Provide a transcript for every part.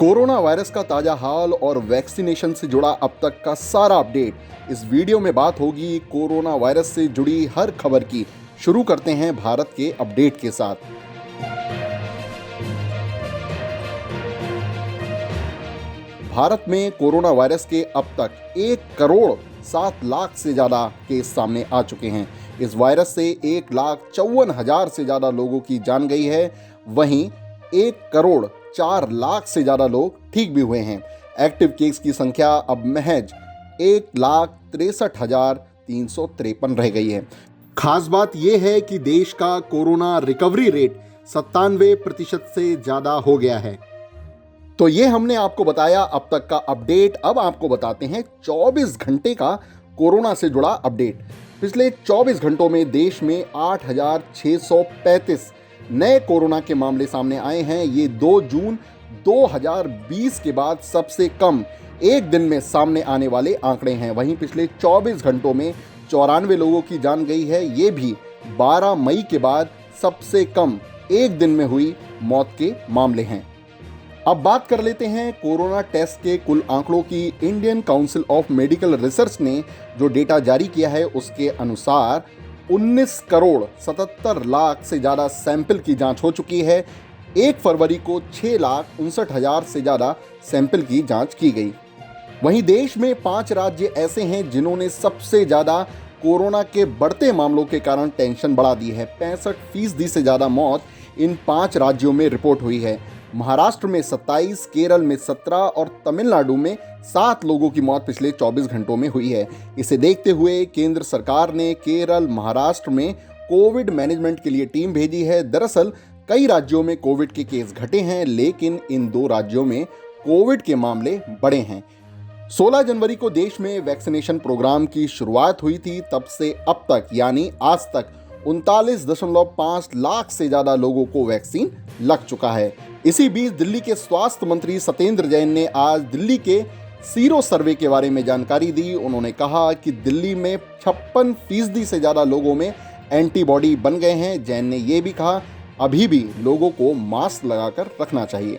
Corona virus का ताजा हाल और वैक्सीनेशन से जुड़ा अब तक का सारा अपडेट इस वीडियो में बात होगी। कोरोना वायरस से जुड़ी हर खबर की शुरू करते हैं भारत के अपडेट के साथ। भारत में कोरोना वायरस के अब तक 1 करोड़ 7 लाख से ज़्यादा केस सामने आ चुके हैं। इस वायरस से 1,54,000 से ज़्यादा लोगों की जान गई है। वहीं 1 करोड़ 4 लाख से ज़्यादा लोग ठीक भी हुए हैं। एक्टिव केस की संख्या अब महज 1,63,353 रह गई है। खास बात यह है कि देश का कोरोना रिकवरी रेट 97% से ज़्यादा हो गया है। तो ये हमने आपको बताया अब तक का अपडेट। अब आपको बताते हैं 24 घंटे का कोरोना से जुड़ा अपडेट। पिछले 24 घंटों में देश में 8,635 नए कोरोना के मामले सामने आए हैं। ये 2 जून 2020 के बाद सबसे कम एक दिन में सामने आने वाले आंकड़े हैं। वहीं पिछले 24 घंटों में 94 लोगों की जान गई है। ये भी 12 मई के बाद सबसे कम एक दिन में हुई मौत के मामले हैं। अब बात कर लेते हैं कोरोना टेस्ट के कुल आंकड़ों की। Indian council of medical research ने जो डेटा जारी किया है उसके अनुसार 19 करोड़ 77 लाख से ज़्यादा सैंपल की जांच हो चुकी है। 1 फरवरी को 6,59,000 से ज़्यादा सैंपल की जांच की गई। वहीं देश में 5 राज्य ऐसे हैं जिन्होंने सबसे ज़्यादा कोरोना के बढ़ते मामलों के कारण टेंशन बढ़ा दी है। 65% से ज़्यादा मौत इन 5 राज्यों में रिपोर्ट हुई है। महाराष्ट्र में 27, केरल में 17 और तमिलनाडु में 7 लोगों की मौत पिछले 24 घंटों में हुई है। इसे देखते हुए केंद्र सरकार ने केरल, महाराष्ट्र में कोविड मैनेजमेंट के लिए टीम भेजी है। दरअसल कई राज्यों में कोविड के केस घटे हैं, लेकिन इन 2 राज्यों में कोविड के मामले बढ़े हैं। 16 जनवरी को देश में वैक्सीनेशन प्रोग्राम की शुरुआत हुई थी। तब से अब तक यानी आज तक 39.5 लाख से ज़्यादा लोगों को वैक्सीन लग चुका है। इसी बीच दिल्ली के स्वास्थ्य मंत्री सत्येंद्र जैन ने आज दिल्ली के सीरो सर्वे के बारे में जानकारी दी। उन्होंने कहा कि दिल्ली में 56% से ज़्यादा लोगों में एंटीबॉडी बन गए हैं। जैन ने यह भी कहा अभी भी लोगों को मास्क लगाकर रखना चाहिए।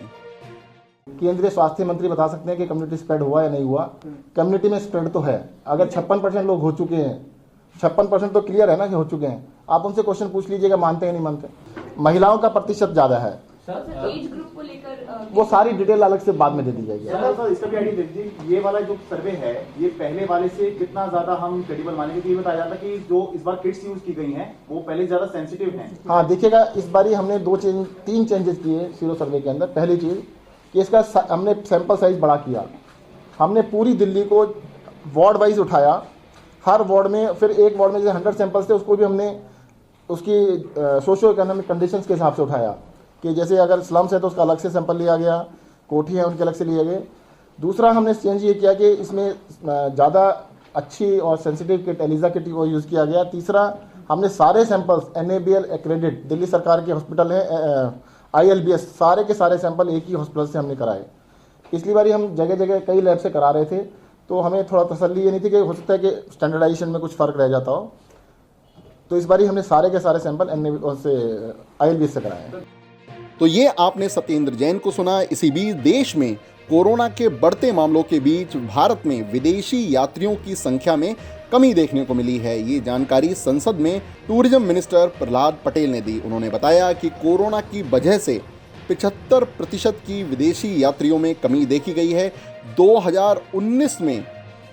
केंद्रीय स्वास्थ्य मंत्री बता सकते हैं कि कम्युनिटी स्प्रेड हुआ या नहीं हुआ। कम्युनिटी में स्प्रेड तो है। अगर 56% लोग हो चुके हैं, 56% तो क्लियर है ना कि हो चुके हैं। आप उनसे क्वेश्चन पूछ लीजिएगा मानते हैं नहीं मानते। महिलाओं का प्रतिशत ज्यादा है। एज ग्रुप को लेकर वो सारी डिटेल अलग से बाद में दे दी जाएगी। सर इसका भी आइडिया दे दीजिए। ये वाला जो सर्वे है ये पहले वाले से कितना ज्यादा हम क्रेडिबल मानेंगे? तो ये बताया जाता कि जो इस बार किट्स यूज की गई हैं वो पहले ज्यादा सेंसिटिव हैं। हाँ देखिएगा, इस बार हमने 3 चेंजेस किए सीरो सर्वे के अंदर। पहली चीज कि इसका हमने सैंपल साइज बड़ा किया। हमने पूरी दिल्ली को वार्ड वाइज उठाया। हर वार्ड में फिर एक वार्ड में जैसे 100 सैंपल्स थे उसको भी हमने उसकी सोशो इकोनॉमिक कंडीशंस के हिसाब से उठाया कि जैसे अगर स्लम्स है तो उसका अलग से सैंपल लिया गया, कोठी है उनके अलग से लिए गए। दूसरा हमने चेंज ये किया कि इसमें ज़्यादा अच्छी और सेंसिटिव किट एलिजा किट को यूज़ किया गया। तीसरा हमने सारे सैंपल्स NABL एक्रेडिट दिल्ली सरकार के हॉस्पिटल है ILBS सारे के सारे सैंपल एक ही हॉस्पिटल से हमने कराए। पिछली बार हम जगह जगह कई लैब से करा रहे थे तो हमें थोड़ा तसल्ली ये नहीं थी कि हो सकता है कि स्टैंडर्डाइजेशन में कुछ फ़र्क रह जाता हो। तो इस बार हमने सारे के सारे सैंपल ILBS से कराए। तो ये आपने सत्येंद्र जैन को सुना। इसी बीच देश में कोरोना के बढ़ते मामलों के बीच भारत में विदेशी यात्रियों की संख्या में कमी देखने को मिली है। ये जानकारी संसद में टूरिज्म मिनिस्टर प्रहलाद पटेल ने दी। उन्होंने बताया कि कोरोना की वजह से 75% की विदेशी यात्रियों में कमी देखी गई है। 2019 में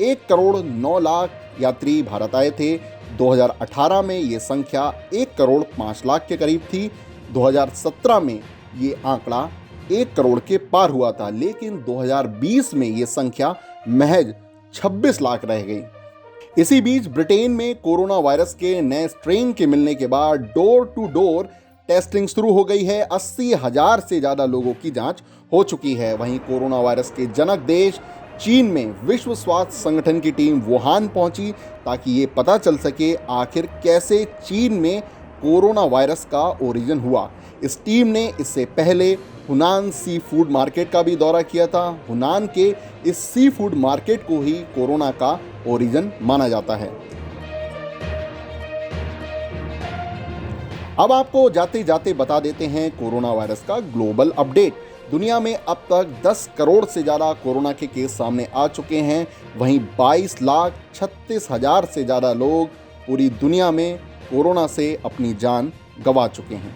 1 करोड़ 9 लाख यात्री भारत आए थे। 2018 में ये संख्या 1 करोड़ 5 लाख के करीब थी। 2017 में ये आंकड़ा 1 करोड़ के पार हुआ था, लेकिन 2020 में ये संख्या महज 26 लाख रह गई। इसी बीच ब्रिटेन में कोरोना वायरस के नए स्ट्रेन के मिलने के बाद डोर टू डोर टेस्टिंग शुरू हो गई है। 80,000 से ज़्यादा लोगों की जांच हो चुकी है। वहीं कोरोना वायरस के जनक देश चीन में विश्व स्वास्थ्य संगठन की टीम वुहान पहुंची ताकि ये पता चल सके आखिर कैसे चीन में कोरोना वायरस का ओरिजिन हुआ। इस टीम ने इससे पहले हुनान सी फूड मार्केट का भी दौरा किया था। हुनान के इस सी फूड मार्केट को ही कोरोना का ओरिजिन माना जाता है। अब आपको जाते जाते बता देते हैं कोरोना वायरस का ग्लोबल अपडेट। दुनिया में अब तक 10 करोड़ से ज़्यादा कोरोना के केस सामने आ चुके हैं। वहीं 22,36,000 से ज़्यादा लोग पूरी दुनिया में कोरोना से अपनी जान गंवा चुके हैं।